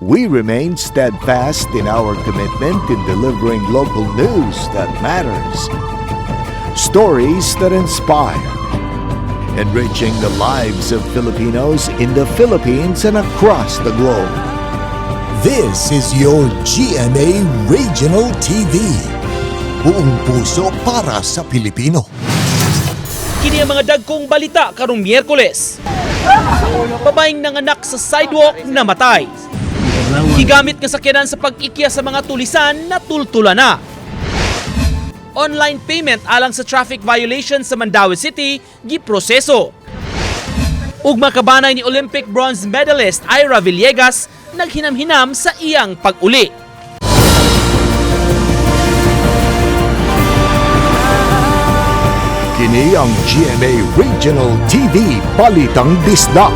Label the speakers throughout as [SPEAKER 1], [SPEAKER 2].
[SPEAKER 1] we remain steadfast in our commitment in delivering local news that matters, stories that inspire, enriching the lives of Filipinos in the Philippines and across the globe.
[SPEAKER 2] This is your GMA Regional TV. Buong puso para sa Pilipino.
[SPEAKER 3] Kini ang mga dagkong balita karong Miyerkules. Babaeng nanganak sa sidewalk namatay. Gigamit nga sakyanan sa pag-ikya sa mga tulisan na tultula na. Online payment alang sa traffic violation sa Mandaue City giproseso. Ug makabanay ni Olympic bronze medalist Ira Villegas naghinam-hinam sa iyang pag-uli.
[SPEAKER 1] Kini ang GMA Regional TV Balitang Bisdak.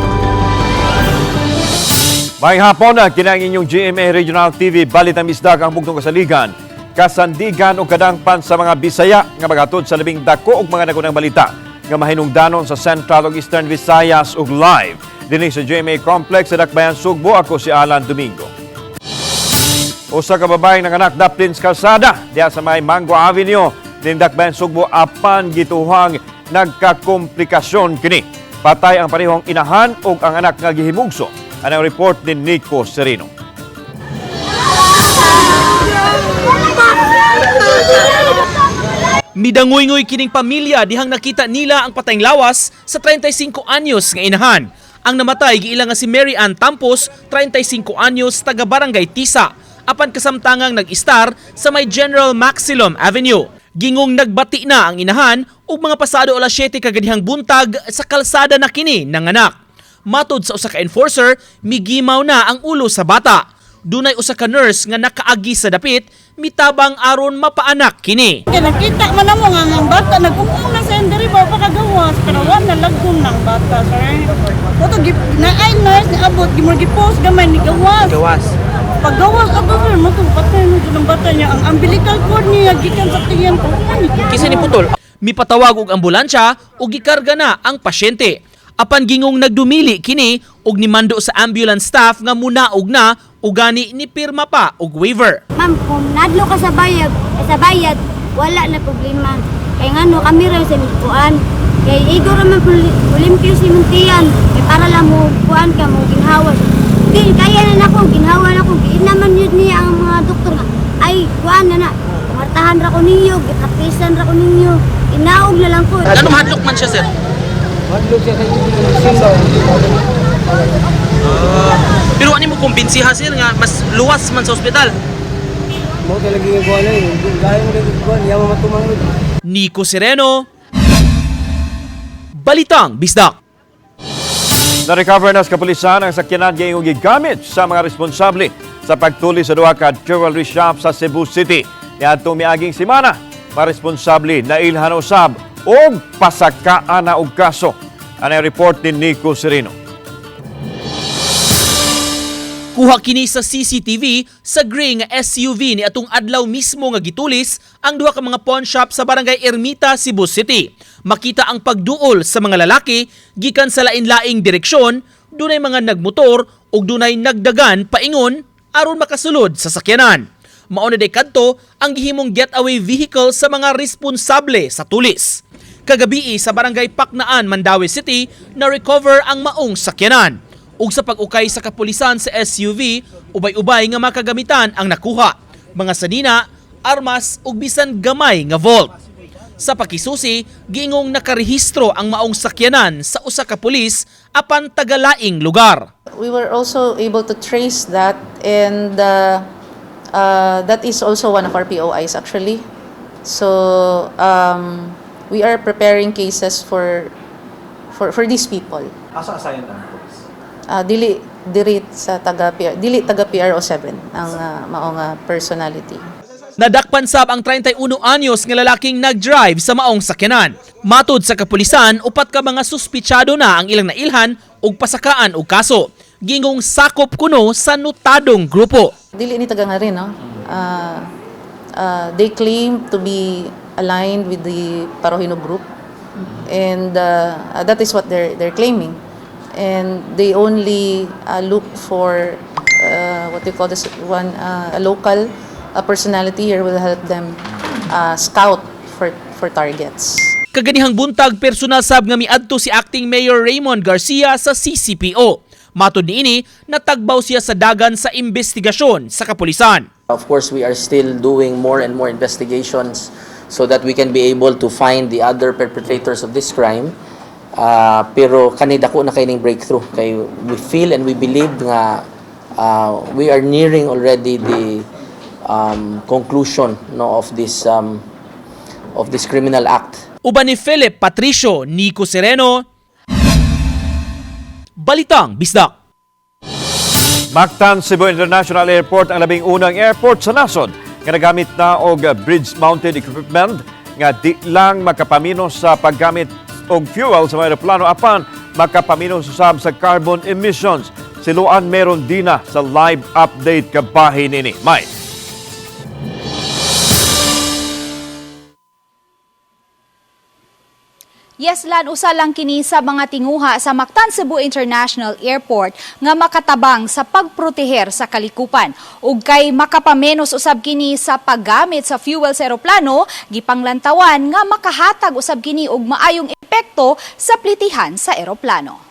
[SPEAKER 4] May hapon na kinang inyong GMA Regional TV Balitang Bisdak ang bugtong kasaligan, kasandigan o kadangpan sa mga Bisaya nga magatod sa labing dako og mga nagunang balita nga mahinungdanon sa Central ug Eastern Visayas ug live dinhi sa GMA Complex sa Dakbayan, Sugbo. Ako si Alan Domingo. Usa ka babaeng nanganak daplin sa kalsada diha sa may Mango Avenue din Dakbayan, Sugbo apan gituhang nagkakomplikasyon kini. Patay ang parehong inahan ug ang anak nga gihimugso. Anong report ni Nico Serino.
[SPEAKER 3] Midangoy-ngoy kining pamilya dihang nakita nila ang patayng lawas sa 35 anyos nga inahan. Ang namatay giila nga si Mary Ann Tampos, 35 anyos, taga Barangay Tisa, apan kasamtangang nag-istar sa may General Maximum Avenue. Gingong nagbati na ang inahan ug mga pasado alas 7 kagadihang buntag sa kalsada na kini nanganak. Matod sa usa ka enforcer, migimaw na ang ulo sa bata. Dunay usa ka nurse nga nakaagi sa dapit, mitabang aron mapaanak kini.
[SPEAKER 5] Nakita man mo nga ang bata nag-uuna sa endiri ba pakagawas pero wala lagkon ng bata sir. Oto na ay nurse ni abot gimorgi-post gamay ni gawas. Paggawas ako sir matupatay mo ng bata niya ang umbilical cord niya gikan sa tiyan ko.
[SPEAKER 3] Kisa ni putol, mipatawag og ambulansya ug gikarga na ang pasyente. Apan gingong nagdumili kini ug nimando sa ambulance staff nga munaog na ug gani ni pirma pa og waiver.
[SPEAKER 6] Ma'am, kung nadlo ka sa bayad, wala na problema. Kaya nga no, kami rin sa mikuan. Kaya igor naman pulimpyo si Muntian. Kaya para lang mo kuan ka mo ginhawa. Di, kaya na ako, ginhawa na ako. Giin naman yun niya ang mga doktor nga. Ay, kuan na na. Martahan ra ko ninyo, gitapisan ra ko ninyo. Inaog na lang ko.
[SPEAKER 3] Anong hadlok man siya, sir? Pero ano mo kumbinsiha sir nga mas luwas man sa ospital?
[SPEAKER 7] Mo talaga yung kuha na yun. Gaya mo rin kuha, yaman matumangod.
[SPEAKER 3] Nico Sereno, Balitang Bisdak.
[SPEAKER 4] Na-recover na sa kapulisan ang sakyanan ngayong gigamit sa mga responsable sa pagtuli sa duha ka jewelry shop sa Cebu City. Niadtong miaging semana, mga responsable na ilhan usab o pasakaan na og kaso. Ano yung report ni Nico Serino.
[SPEAKER 3] Kuha kini sa CCTV sa gray nga SUV ni atong adlaw mismo nga gitulis ang duha ka mga pawn shop sa Barangay Ermita, Cebu City. Makita ang pagduol sa mga lalaki gikan sa lain-laing direksyon, dunay mga nagmotor ug dunay nagdagan paingon aron makasulod sa sakyanan. Mao na day kadto ang gihimong getaway vehicle sa mga responsable sa tulis. Kagabi sa Barangay Paknaan, Mandaue City, na-recover ang maong sakyanan. Ug sa pag-ukay sa kapulisan sa SUV, ubay-ubay nga makagamitan ang nakuha. Mga sanina, armas ug bisan gamay nga vault. Sa pakisusi, giingong nakarehistro ang maong sakyanan sa usa ka pulis apan tagalaing lugar.
[SPEAKER 8] We were also able to trace that and that is also one of our POIs actually. So we are preparing cases for these people.
[SPEAKER 9] Asa asayan ang police?
[SPEAKER 8] Dili taga PRO7 ang maong personality.
[SPEAKER 3] Nadakpan sab ang 31 anyos nga lalaking nag-drive sa maong sakyanan. Matod sa kapulisan, upat ka mga suspitsado na ang ilang nailhan ug pasakaan og kaso. Gingong sakop kuno sa notadong grupo.
[SPEAKER 8] Dili ni taga nga rin, no? They claim to be aligned with the Parohino group, and that is what they're claiming. And they only look for what do you call this one, a local personality here will help them scout for targets.
[SPEAKER 3] Kaganihang buntag personal sab nga miadto si Acting Mayor Raymond Garcia sa CCPO. Matod niini, natagbaw siya sa dagan sa investigasyon sa kapulisan.
[SPEAKER 9] Of course, we are still doing more and more investigations so that we can be able to find the other perpetrators of this crime. Pero kanidako na kay ning breakthrough. Kay we feel and we believe nga we are nearing already the conclusion of this criminal act.
[SPEAKER 3] Uban ni Philip Patricio, Nico Sereno, Balitang Bisdak.
[SPEAKER 4] Mactan Cebu International Airport ang labing unang airport sa nasod nga nagamit na og bridge-mounted equipment nga di lang makapamino sa paggamit og fuel sa mga aeroplano apan makapamino usab sa carbon emissions. Siluan meron dina sa live update kabahin ini. Mike.
[SPEAKER 10] Yes, Lan, usa lang kini sa mga tinguha sa Mactan Cebu International Airport nga makatabang sa pagproteher sa kalikupan. Ug kay makapamenos usab kini sa paggamit sa fuel sa eroplano, gipanglantawan nga makahatag usab kini og maayong epekto sa plitihan sa eroplano.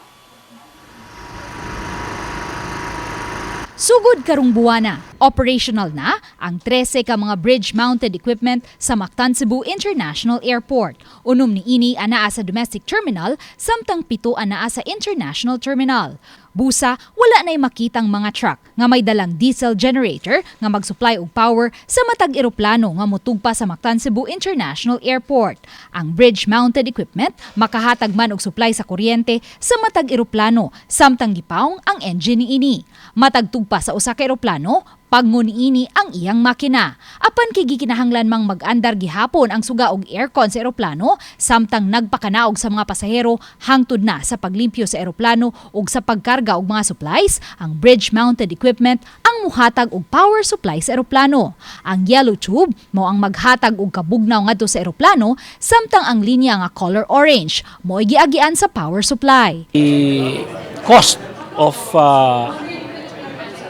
[SPEAKER 10] Sugod karong buwana, operational na ang 13 ka mga bridge-mounted equipment sa Mactan Cebu International Airport. Unom ni ini anaa sa domestic terminal, samtang 7 anaa sa international terminal. Busa, wala na'y makitang mga truck nga may dalang diesel generator nga mag-supply og power sa matag eroplano nga motugpa sa Mactan Cebu International Airport. Ang bridge-mounted equipment makahatag man og supply sa kuryente sa matag eroplano, samtang gipawong ang engine niini. Matag tugpa sa usa ka eroplano, pagnguniini ang iyang makina. Apan kay gikinahanglan mang mag-andar gihapon ang suga og aircon sa eroplano, samtang nagpakanaog sa mga pasahero hangtod na sa paglimpyo sa eroplano ug sa pagkarga og mga supplies, ang bridge-mounted equipment ang muhatag og power supply sa eroplano. Ang yellow tube mao ang maghatag og kabugnaw ngadto sa eroplano, samtang ang linya nga color orange mo'y giagian sa power supply.
[SPEAKER 11] The cost of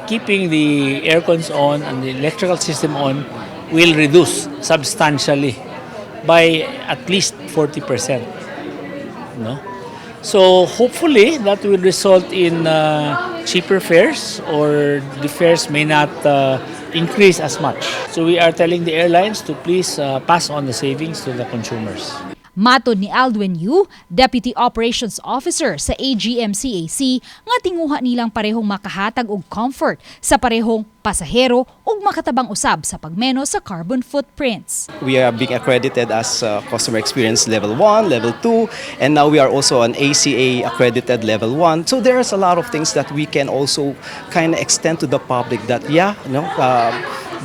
[SPEAKER 11] keeping the aircons on and the electrical system on will reduce substantially by at least 40%. No? So hopefully that will result in cheaper fares, or the fares may not increase as much. So we are telling the airlines to please pass on the savings to the consumers.
[SPEAKER 10] Matod ni Aldwin Yu, Deputy Operations Officer sa AGM-CAC, nga tinguha nilang parehong makahatag og comfort sa parehong pasahero ug makatabang usab sa pagmeno sa carbon footprints.
[SPEAKER 12] We are being accredited as Customer Experience Level 1, Level 2, and now we are also an ACA accredited Level 1. So there's a lot of things that we can also kind of extend to the public that,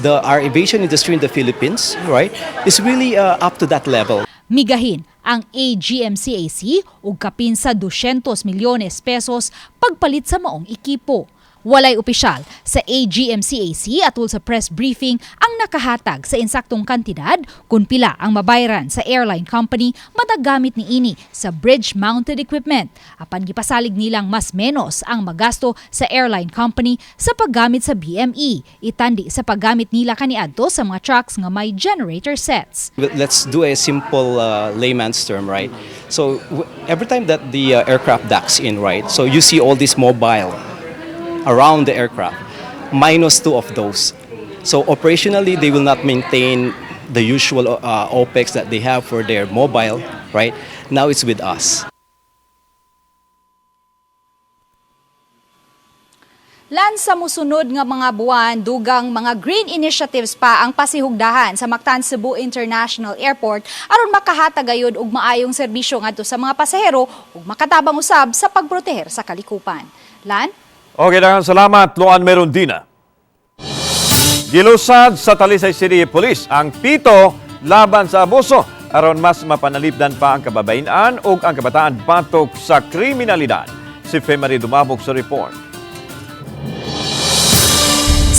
[SPEAKER 12] our aviation industry in the Philippines, right, is really up to that level.
[SPEAKER 10] Migahin ang AGM-CAC og kapin sa 200 milyones pesos pagpalit sa maong ekipo. Walay opisyal sa AGM-CAC atol sa press briefing ang nakahatag sa insaktong kantidad kung pila ang mabayaran sa airline company matagamit ni ini sa bridge-mounted equipment. Apan gipasalig nilang mas menos ang magasto sa airline company sa paggamit sa BME, itandi sa paggamit nila kaniadto sa mga trucks nga may generator sets.
[SPEAKER 12] Let's do a simple layman's term, right? So every time that the aircraft docks in, right, so you see all this mobile around the aircraft, minus 2 of those. So operationally, they will not maintain the usual OPEX that they have for their mobile, right? Now it's with us.
[SPEAKER 10] Lan sa musunod nga mga buwan, dugang mga green initiatives pa ang pasihugdahan sa Mactan Cebu International Airport aron makahatag gayud og maayong serbisyo ngadto sa mga pasahero ug makatabang usab sa pagproteher sa kalikupan. Lan?
[SPEAKER 4] Okay, daghang salamat, Luan Merondina. Gilusad sa Talisay City Police ang 7 laban sa abuso aron mas mapanalipdan pa ang kababayenan ug ang kabataan batok sa kriminalidad. Si Femari Dumabog sa report.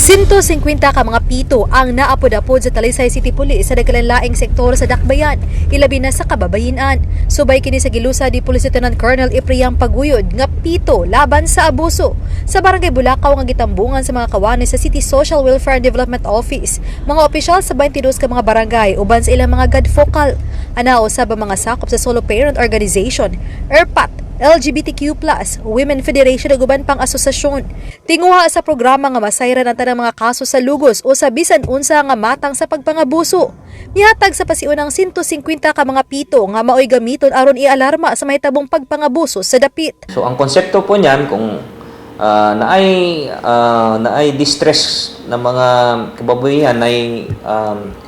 [SPEAKER 13] 150 ka mga pito ang naapod-apod sa Talisay City Police sa nagkalanlaing sektor sa Dakbayan, ilabi na sa kababayin-an. Subay kini sa gilusa di Police Lieutenant Colonel Ipriang Paguyod nga pito laban sa abuso. Sa Barangay Bulacau nga gitambungan sa mga kawani sa City Social Welfare and Development Office, mga opisyal sa 22 ka mga barangay uban sa ilang mga gadfokal. Anao sa mga sakop sa Solo Parent Organization, ERPAT, LGBTQ+, Women Federation ug uban pang asosasyon. Tinguha sa programa nga masayran ang tanang mga kaso sa lugos o sa bisan unsa nga matang sa pagpangabuso. Mihatag sa pasiunang 150 ka mga pito nga maoy gamiton aron ialarma sa mahitabong pagpangabuso sa dapit.
[SPEAKER 9] So ang konsepto po niyan kung naay distress na mga kababayan na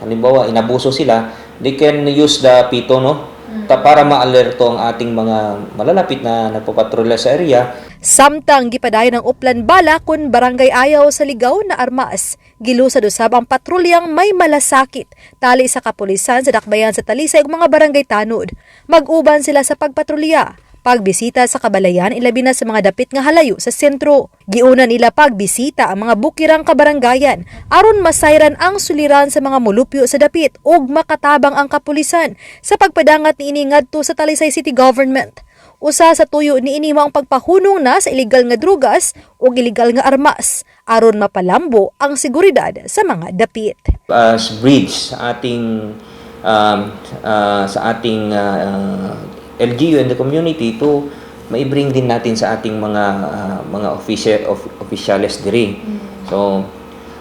[SPEAKER 9] halimbawa inabuso sila, they can use the pito para ma-alerto ang ating mga malalapit na nagpapatrolya sa area.
[SPEAKER 13] Samtang gipadayon ng Uplan Bala kun barangay ayaw sa ligaw na armas. Gilusad usab ang patrulyang may malasakit tali sa kapulisan sa Dakbayan sa Talisay ug mga barangay tanod. Mag-uban sila sa pagpatrolya, pagbisita sa kabalayan ilabi na sa mga dapit nga halayo sa sentro. Giuna nila pagbisita ang mga bukirang kabarangayan aron masayran ang suliran sa mga mulupyo sa dapit ug makatabang ang kapulisan sa pagpadangat niini ngadto sa Talisay City Government. Usa sa tuyo niini mao ang pagpahunong na sa iligal nga drugas o iligal nga armas aron mapalambo ang seguridad sa mga dapit.
[SPEAKER 9] As bridge sa ating LGU and the community to maibring din natin sa ating mga officials diri. So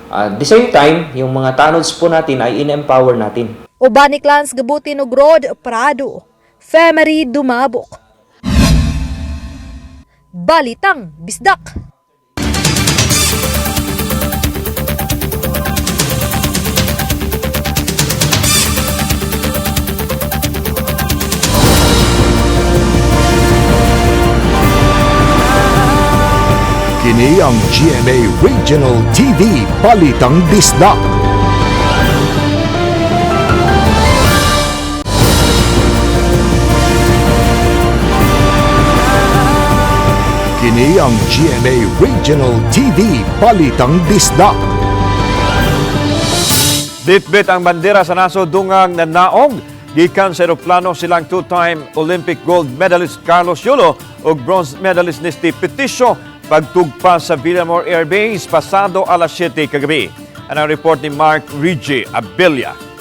[SPEAKER 9] at the same time, yung mga tanods po natin ay in-empower natin.
[SPEAKER 13] Ubani Clans Gabutin ug Rod Prado, Femery Dumabok. Balitang Bisdak.
[SPEAKER 1] Kini ang GMA Regional TV Balitang Bisdak. Kini ang GMA Regional TV Balitang Bisdak.
[SPEAKER 4] Bitbit ang bandera sa nasod dungang nanaog gikan sa eroplano silang two-time Olympic gold medalist Carlos Yulo ug bronze medalist Nesty Peticio pagtugpa sa Villamor Air Base pasado alas 7 kagabi. Ang report ni Mark Rigi Abilia.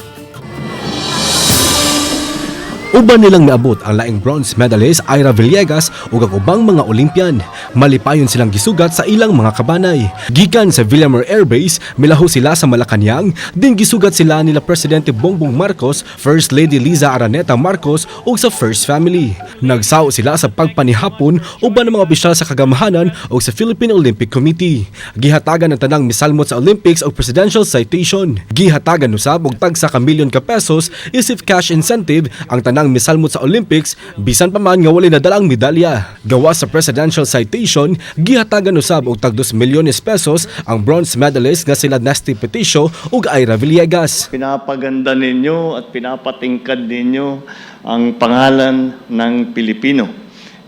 [SPEAKER 14] Uban nilang naabot ang laing bronze medalist Ira Villegas ug ang ubang mga Olympian. Malipayon silang gisugat sa ilang mga kabanay. Gikan sa Villamor Air Base, milaho sila sa Malacañang, din gisugat sila nila Presidente Bongbong Marcos, First Lady Liza Araneta Marcos ug sa First Family. Nagsaw sila sa pagpanihapon uban ng mga opisyal sa kagamahanan ug sa Philippine Olympic Committee. Gihatagan ang tanang misalmot sa Olympics og presidential citation. Gihatagan usab og tag sa kamilyon ka pesos isip cash incentive ang tanang misalmot sa Olympics bisan pa man nga wala nadalang medalya. Gawa sa presidential citation, gihatagan usab og tag 2 milyones pesos ang bronze medalist nga sila Nesty Peticio ug Ira Villegas.
[SPEAKER 15] Pinapaganda ninyo at pinapatingkad ninyo ang pangalan ng Pilipino.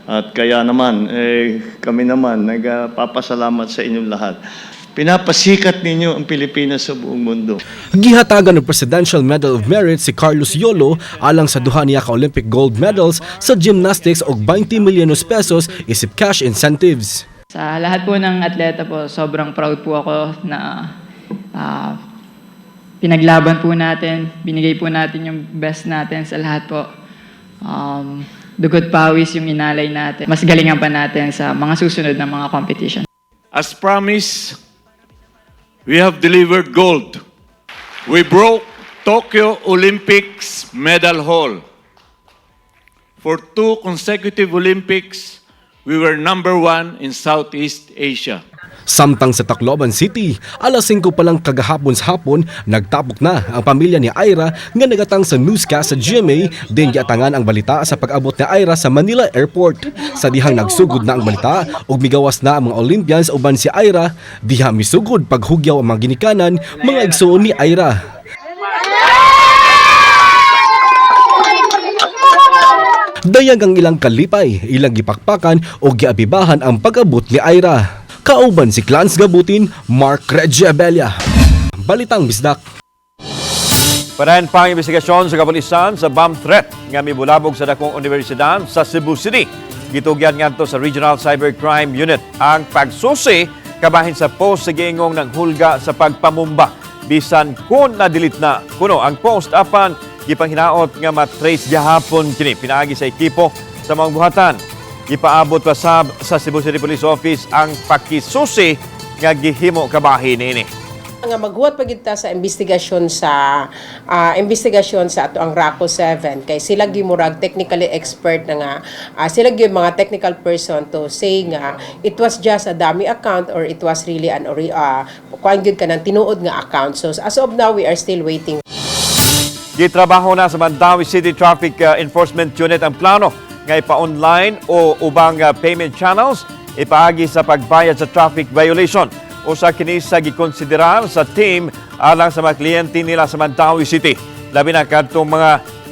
[SPEAKER 15] At kaya naman, kami naman nagpapasalamat sa inyong lahat. Pinapasikat ninyo ang Pilipinas sa buong mundo.
[SPEAKER 14] Gihatagan ng Presidential Medal of Merit si Carlos Yolo alang sa duha niya ka Olympic gold medals sa gymnastics og 20 milyones pesos isip cash incentives.
[SPEAKER 16] Sa lahat po ng atleta po, sobrang proud po ako na pinaglaban po natin, binigay po natin yung best natin sa lahat po. Dugot pawis yung inalay natin. Mas galingan pa natin sa mga susunod na mga competition.
[SPEAKER 17] As promised, we have delivered gold. We broke Tokyo Olympics medal haul. For 2 consecutive Olympics, we were #1 in Southeast Asia.
[SPEAKER 14] Samtang sa Tacloban City, alas 5 pa lang kagahapon sa hapon, nagtapok na ang pamilya ni Ira nga nagatang sa newscast sa GMA, din giatangan ang balita sa pag-abot ni Ira sa Manila Airport. Sa dihang nagsugod na ang balita ug migawas na ang mga Olympians uban si Ira, diha misugod paghugyaw ang mga ginikanan mga igsuon ni Ira. Dayag ang ilang kalipay, ilang gipakpakan o giabibahan ang pag-abot ni Ira. Kauban si Clans Gabutin, Mark Regiabella. Balitang Bisdak.
[SPEAKER 4] Panahin pang investigasyon sa kapulisan sa bomb threat nga mibulabog sa dakong universidad sa Cebu City. Gitugyan ngadto sa Regional Cybercrime Unit ang pagsusi kabahin sa post sa giingong ng hulga sa pagpamumba. Bisan kung na-delete na kuno ang post apan gipanghinaot nga matrace gihapon kini pinaagi sa ekipo sa mga buhatan. Gipaabot pa sa Cebu City Police Office ang pakisusi nga gihimo kabahin ini.
[SPEAKER 18] Nga maghuwat pagita sa investigasyon sa ato ang RACO 7 kay sila gimurag technically expert na nga sila gyud mga technical person to say nga it was just a dummy account or it was really an kuan gyud kanang tinuod nga account. So as of now we are still waiting.
[SPEAKER 4] Gitrabaho na sa Mandawi City Traffic Enforcement Unit ang plano nga ipa-online o ubang payment channels ipaagi sa pagbayad sa traffic violation. Usa kini sa gikonsiderar sa team alang sa mga kliyente nila sa Mandawi City. Labi na kadtong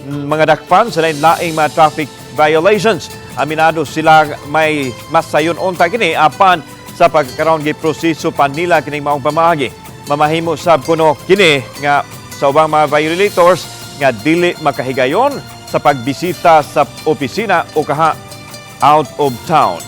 [SPEAKER 4] mga dakpan sa lain-laing mga traffic violations. Aminado sila may masayon unta kini apan sa pagkakaroon gi proseso pa nila kining maong pamaagi. Mamahimo sab kuno kini nga sa ubang mga violators nga dili makahigayon sa pagbisita sa opisina o kaha out of town.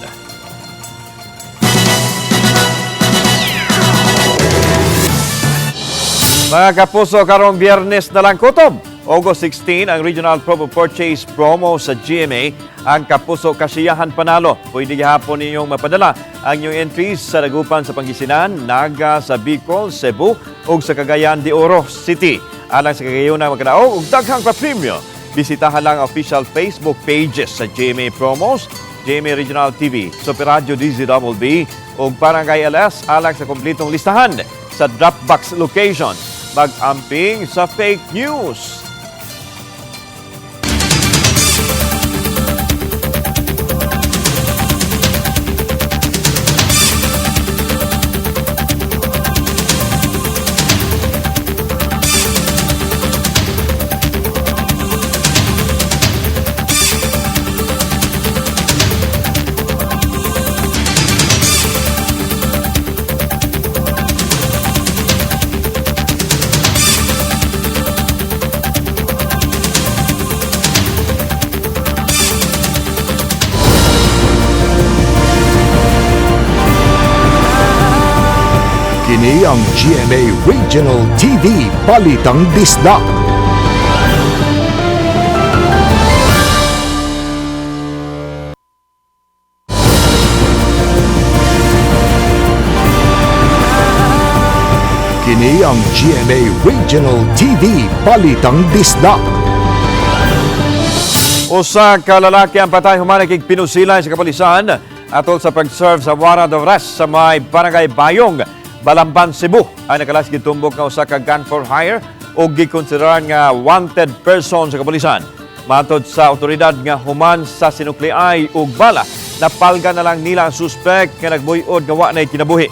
[SPEAKER 4] Mga kapuso, karong Biyernes na lang kutob. August 16, ang Regional Promo Purchase Promo sa GMA. Ang kapuso kasiyahan panalo. Pwede gihapon ninyong mapadala ang inyong entries sa Dagupan sa Pangasinan, Naga sa Bicol, Cebu, ug sa Cagayan de Oro City. Alang sa Cagayan na magkadaog ug daghang pa-premium. Bisitahan lang ang official Facebook pages sa GMA Promos, GMA Regional TV, Super Radio DZBB, ug Barangay LS alang sa kompletong listahan sa Dropbox location. Mag-amping sa fake news.
[SPEAKER 1] Kini ang GMA Regional TV Balitang Bisdak. Kini ang GMA Regional TV Balitang Bisdak.
[SPEAKER 4] Usa ka lalaki ang patay human kay pinusilan sa kapulisan atol sa pag-serve sa warrant of arrest sa may Barangay Bayong, Balamban, Cebu. Ang nakalas gitumbok nga usa ka gun for hire o gikonsideran nga wanted person sa kapulisan. Matod sa otoridad nga human sa sinukliay ug bala, napalga na lang nila ang suspect nga nagbuyod nga wa nay kinabuhi.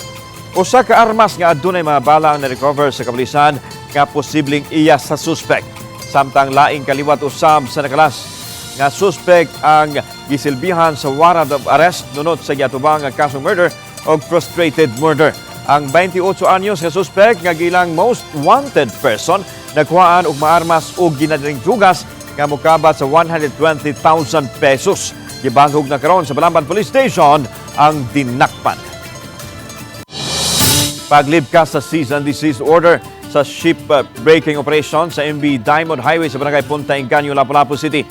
[SPEAKER 4] Usa ka armas nga adunay mga bala ang na-recover sa kapulisan nga posibleng iya sa suspect. Samtang laing kaliwat usab sa nakalas nga suspect ang gisilbihan sa warrant of arrest nunot sa giatubang nga kasong murder o frustrated murder. Ang 28 anyos nga suspect nga gilang most wanted person nagkuhaan og maarmas og ginadaling drugas nga mokabat sa 120,000 pesos. Gibangog na karon sa Balamban Police Station ang dinakpan. Paglibkas sa cease and desist order sa ship breaking operation sa MV Diamond Highway sa Barangay Punta Inganyo, Lapu-Lapu City.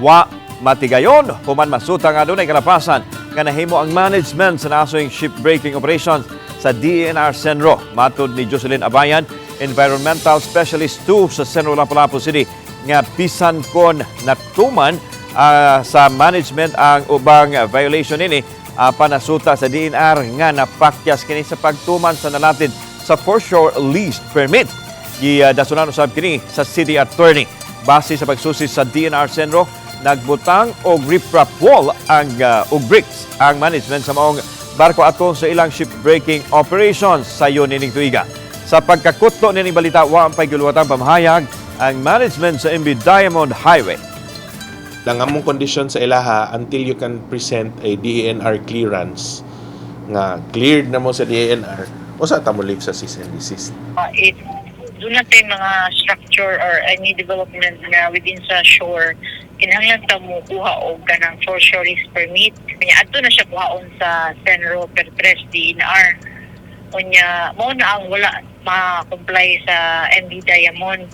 [SPEAKER 4] Wa matigayon human masuta nga adunay kalapasan nga nahimo ang management sa nasoing ship breaking operations sa DENR Senro. Matod ni Jocelyn Abayan, Environmental Specialist 2 sa Senro, Lapu-Lapu City, nga bisan kon natuman sa management ang ubang violation nini panasuta sa DENR nga napakyas kini sa pagtuman sa nalatid sa foreshore lease permit. Gidasunan usab kini sa City Attorney. Base sa pagsusi sa DENR Senro, nagbutang og riprap wall ang og bricks ang management sa maong barko aton sa ilang ship-breaking operations sa yun nining tuiga. Sa pagkakutlo nining balita, wa ang paiguluwatang pamahayag ang management sa MV Diamond Highway.
[SPEAKER 19] Lang among condition sa ilaha until you can present a DENR clearance nga cleared na mo sa DNR, usa ta mo live sa cease and desist.
[SPEAKER 20] Doon natin mga structure or any development na within sa shore, kinahanglan ta mo kuha og kanang for shore's permit. Kanya adto na siya kuhaon sa Senro per 3 DNR. Kunya mo na ang wala ma-comply sa MD Diamond.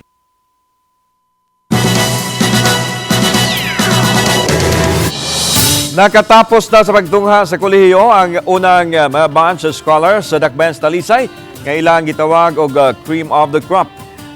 [SPEAKER 4] Nakatapos na sa pagtungha sa kolehiyo ang unang mga batch of scholars sa Dakbayan sa Talisay nga ilang gitawag og cream of the crop.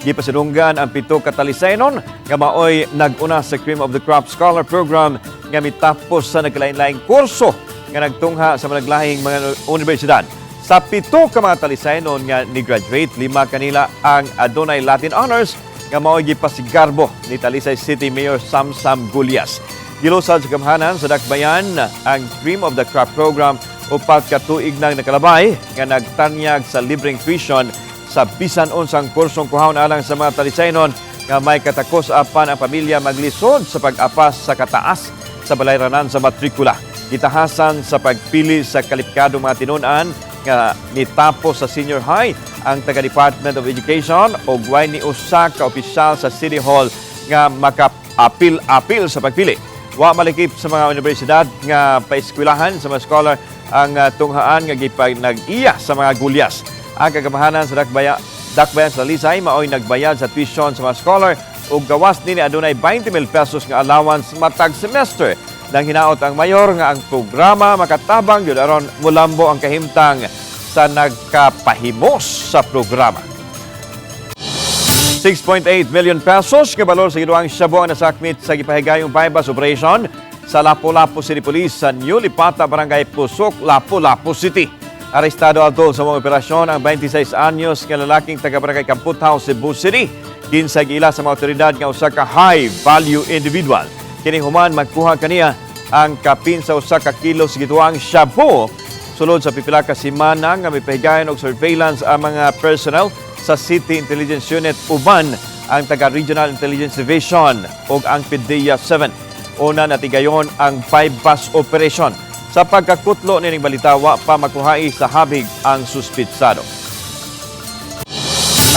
[SPEAKER 4] Gipasinunggan ang 7 ka Talisaynon nga maoy nag-una sa Cream of the Crop Scholar Program nga mitapos sa nagkalain-laing kurso nga nagtungha sa malaglahing mga universidad. Sa 7 ka mga Talisaynon nga ni-graduate, 5 kanila ang adunay Latin Honors nga maoy gipasigarbo ni Talisay City Mayor Samsam Gulyas. Gilusad sa gamhanan sa Dakbayan ang Cream of the Crop Program upat ka tuig nang nakalabay nga nagtanyag sa libreng tuition sa bisan unsang kursong kuhaon alang sa mga Talisaynon nga may katakos apan ang pamilya maglisod sa pag-apas sa kataas sa balayranan sa matrikula. Gitahasan sa pagpili sa kalipkadong mga tinunan nga nitapos sa senior high ang taga-Department of Education o guway ni usa ka opisyal sa City Hall nga maka-apil sa pagpili. Wa malikip sa mga universidad nga paeskwilahan sa mga scholar ang tunghaan nga nag-iya sa mga gulyas. Ang kagamahanan sa Dakbayan sa Talisay maoy nagbayad sa tuition sa mga scholar ug gawas nini adunay 20,000 pesos nga allowance matag semester. Nang hinaot ang mayor nga ang programa makatabang gyud aron mulambo ang kahimtang sa nagkapahimos sa programa. 6.8 million pesos nga balor sa giduang shabu ang nasakmit sa gipahigayong bypass operation sa Lapu-Lapu City Police sa New Lipata, Barangay Pusok, Lapu-Lapu City. Arestado adto sa mga operasyon ang 26 anyos nga lalaking taga-Barangay Kamputao, Cebu City. Ginsay gila sa mga otoridad nga usa ka high-value individual. Kining human magkuha kaniya ang kapin sa usa ka kilos gituang shabu. Sulod sa pipila ka semana nga mipahigayon og surveillance ang mga personnel sa City Intelligence Unit uban ang taga-Regional Intelligence Division ug ang PDEA 7. Una natigayon ang bypass operation. Sa pagkakutlo nining balita, wa pa makuhai sa habig ang suspitsado.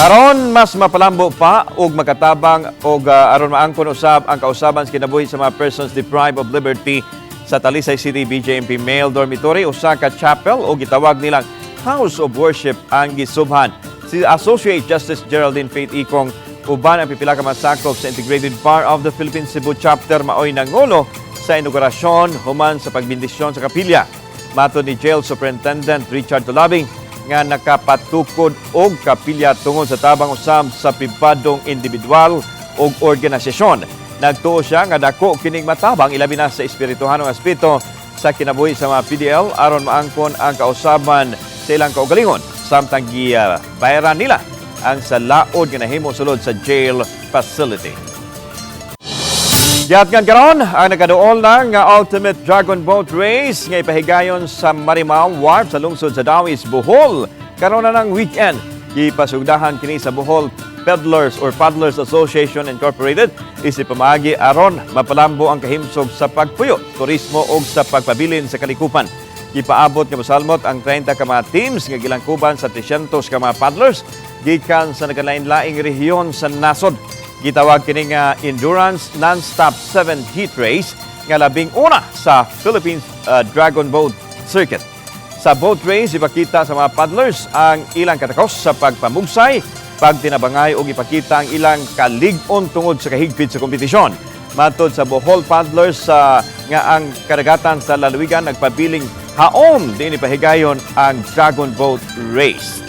[SPEAKER 4] Aron mas mapalambo pa ug makatabang ug aron maangkon usab ang kausaban sa kinabuhi sa mga persons deprived of liberty sa Talisay City BJMP Male Dormitory, usa ka chapel o gitawag nilang House of Worship ang gisubhan. Si Associate Justice Geraldine Faith Ikong uban ang pipila ka masakop sa Integrated Bar of the Philippines Cebu Chapter maoy nangulo sa inaugurasyon human sa pagbindisyon sa kapilya. Matod ni Jail Superintendent Richard Tulabing nga nakapatukod og kapilya tungod sa tabang usab sa pribadong individual og organisasyon. Nagtuo siya nga dako kining matabang ilabi na sa espirituhanong aspeto sa kinabuhi sa mga PDL aron maangkon ang kausaban sa ilang kaugalingon samtang bayaran nila ang sa laod nga nahimo sulod sa jail facility. Giatgan karon ang nagaduol na nga Ultimate Dragon Boat Race nga ipahigayon sa Marimao Wharf sa lungsod sa Dawis, Bohol. Karon na ng weekend, gipasugdahan kini sa Bohol Paddlers Association Incorporated isip pamaagi aron mapalambo ang kahimsog sa pagpuyo, turismo ug sa pagpabilin sa kalikupan. Gipaabot nga mosalmot ang 30 ka mga teams nga gilangkuban sa 300 ka mga paddlers gikan sa nagalain-laing rehiyon sa nasod. Gitawag kini nga Endurance Non-Stop 7 Heat Race nga labing una sa Philippines Dragon Boat Circuit. Sa boat race, ipakita sa mga paddlers ang ilang katakos sa pagpamugsay, pagtinabangay o ipakita ang ilang kalig-on tungod sa kahigpit sa kompetisyon. Matod sa Bohol Paddlers nga ang karagatan sa lalawigan nagpabiling haom din ipahigayon ang Dragon Boat Race.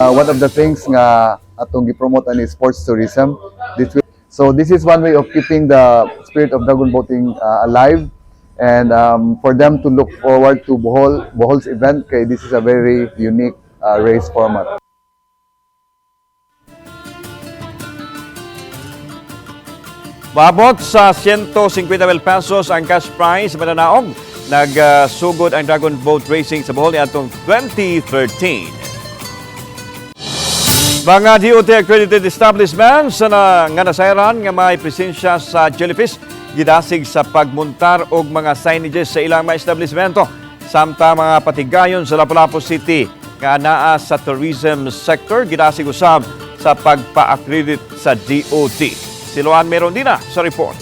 [SPEAKER 21] One of the things nga atong gi-promote ani sports tourism. So this is one way of keeping the spirit of dragon boating alive and for them to look forward to Bohol's event kay this is a very unique race format.
[SPEAKER 4] Maabot sa 150,000 pesos ang cash prize sa mananaog. Nagsugod ang Dragon Boat Racing sa Bohol niadtong 2013. Mga DOT accredited establishments nga nasayran nga may presensya sa jellyfish gidasig sa pagmuntar og mga signages sa ilang mga establishmento. Samtang mga patigayon sa Lapu-Lapu City nga naa sa tourism sector gidasig usab sa pagpa-accredit sa DOT. Si Luan Merondina sa report.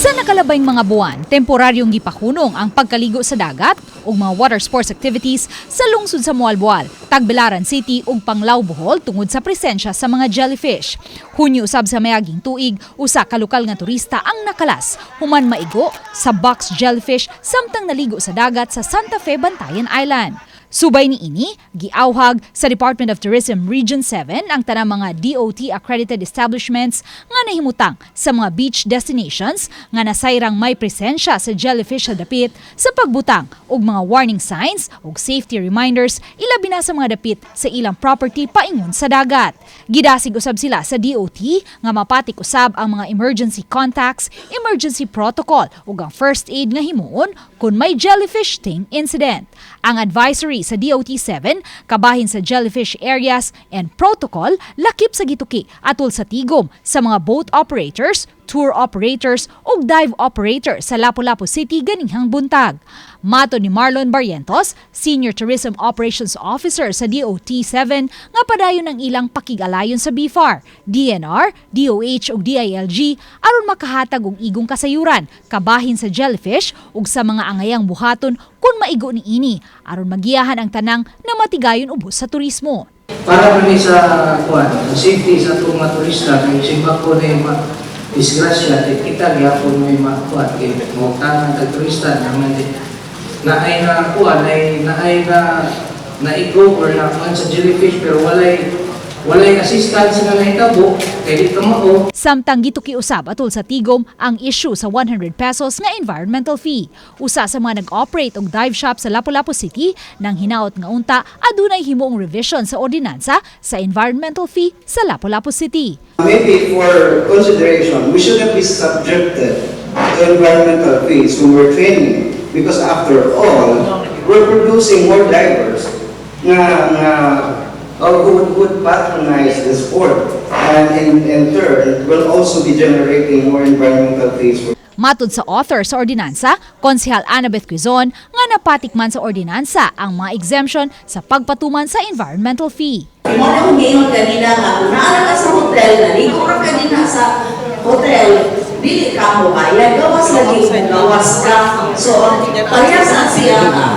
[SPEAKER 10] Sa nakalabayng mga buwan, temporaryong gipakunong ang pagkaligo sa dagat ug mga water sports activities sa lungsod sa Mualboal, Tagbilaran City ug Panglao, Bohol tungod sa presensya sa mga jellyfish. Hunyo usab sa mayaging tuig, usa ka lokal nga turista ang nakalas human maigo sa box jellyfish samtang naligo sa dagat sa Santa Fe, Bantayan Island. Subay ni ini, giawhag sa Department of Tourism Region 7 ang tanang mga DOT accredited establishments nga nahimutang sa mga beach destinations nga nasayrang may presensya sa jellyfish sa dapit sa pagbutang og mga warning signs ug safety reminders ilabi na sa mga dapit sa ilang property paingon sa dagat. Gidasig usab sila sa DOT nga mapatik usab ang mga emergency contacts, emergency protocol ug ang first aid nga himuon kung may jellyfish sting incident. Ang advisory sa DOT-7 kabahin sa jellyfish areas and protocol lakip sa gituki atol sa tigom sa mga boat operators, tour operators ug dive operator sa Lapu-Lapu City ganinghang buntag. Mato ni Marlon Barrientos, Senior Tourism Operations Officer sa DOT-7 nga padayon ang ilang pakigalayon sa BFAR, DNR, DOH ug DILG aron makahatag og igong kasayuran kabahin sa jellyfish ug sa mga angayang buhaton kung maigo ni ini aron magiyahan ang tanang na matigayon ubos sa turismo.
[SPEAKER 2] Para kami sa safety sa itong mga turista, kay simba ko na yung disgrasya, kita gyapon may makuha, kay mga tanang tag-turista naman na ay nakuha, na ay naigo or nakuha sa jellyfish pero walay assistance na nahitabo, kay dito mo.
[SPEAKER 10] Samtang gituki usab atol sa tigom ang issue sa 100 pesos nga environmental fee. Usa sa mga nag-operate og dive shop sa Lapu-Lapu City nang hinaot nga unta adunay himuong revision sa ordinansa sa environmental fee sa Lapu-Lapu City.
[SPEAKER 22] Maybe for consideration, we shouldn't be subjected to environmental fees when we're training because after all, we're producing more divers who would patronize the sport and in turn will also be generating more environmental fees.
[SPEAKER 10] Matod sa author sa ordinansa, Konsehal Annabeth Quizon, nga napatikman sa ordinansa ang mga exemption sa pagpatuman sa environmental fee.
[SPEAKER 23] Mo na kung ngayon kanina nga, kung naala ka sa hotel, naligo ka kanina sa hotel, dili ka mo bayad, gawas lagi, gawas ka. So, pagyasan siya nga,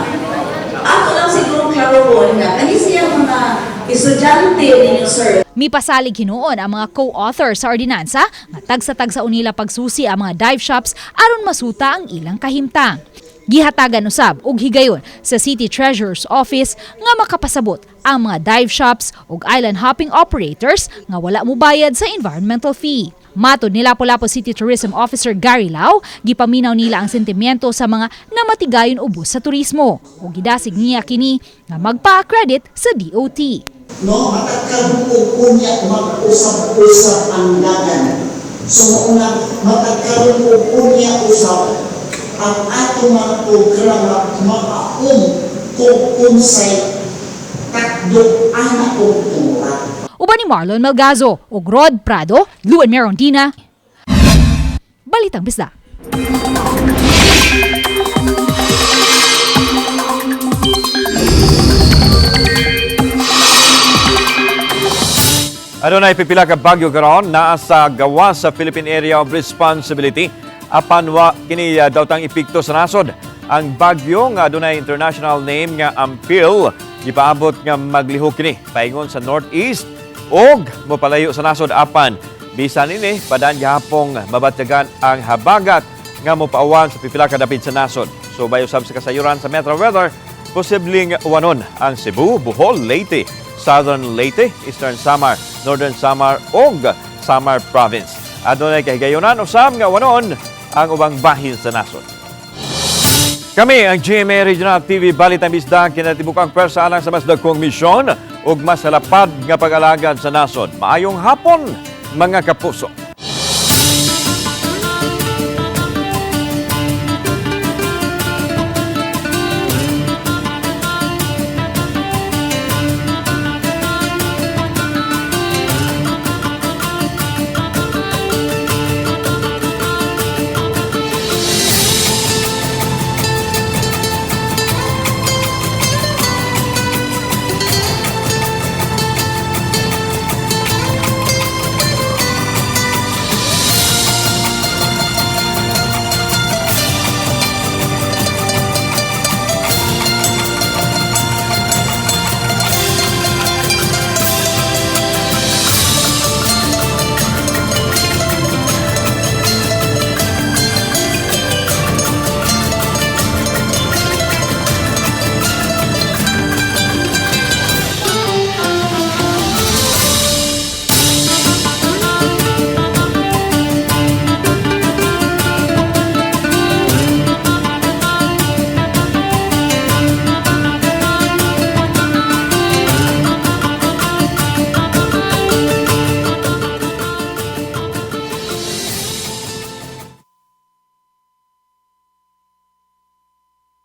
[SPEAKER 23] ato lang siguro klaroon nga, kani siya mga estudyante ninyo, sir.
[SPEAKER 10] Mipasalig hinuon ang mga co-author sa ordinansa nga tagsa-tagsa unila pagsusi ang mga dive shops aron masuta ang ilang kahimtang. Gihatagan usab og higayon sa City Treasurer's Office nga makapasabot ang mga dive shops ug island hopping operators nga wala mobayad sa environmental fee. Matod ni Lapu-Lapu City Tourism Officer Gary Lau, gipaminaw nila ang sentimiento sa mga namatigayon ubos sa turismo ug gidasig niya kini nga magpa-accredit sa DOT.
[SPEAKER 23] No, matagkaroon po niya mag-usap-usap ang dagan. So, matagkaroon po niya usap ang ato mga programa kung say takdo anak o tumurat.
[SPEAKER 10] Uban ni Marlon Melgazo ug Rod Prado, Luan Merondina. Balitang Bisda.
[SPEAKER 4] Adunay pipila ka bagyo karon naa sa gawas sa Philippine Area of Responsibility apan wa kini dawtang epekto sa nasod. Ang bagyo nga adunay international name nga Ampil gipaabot nga maglihok kini paingon sa northeast og mopalayo sa nasod apan bisan ini padan gihapong mabatyagan ang habagat nga mopaawan sa pipila ka dapit sa nasod. So bayo sab sa kasayuran sa Metro Weather, posibleng wanon ang Cebu, Bohol, Leyte, Southern Leyte, Eastern Samar, Northern Samar ug Samar Province. Adunay kahigayonan usab nga wanon ang ubang bahin sa nasod. Kami ang GMA Regional TV Balitang Bisda kinatibukang pwersa alang sa mas dagkong misyon ug mas lapad nga pag-alagad sa nasod. Maayong hapon mga kapuso.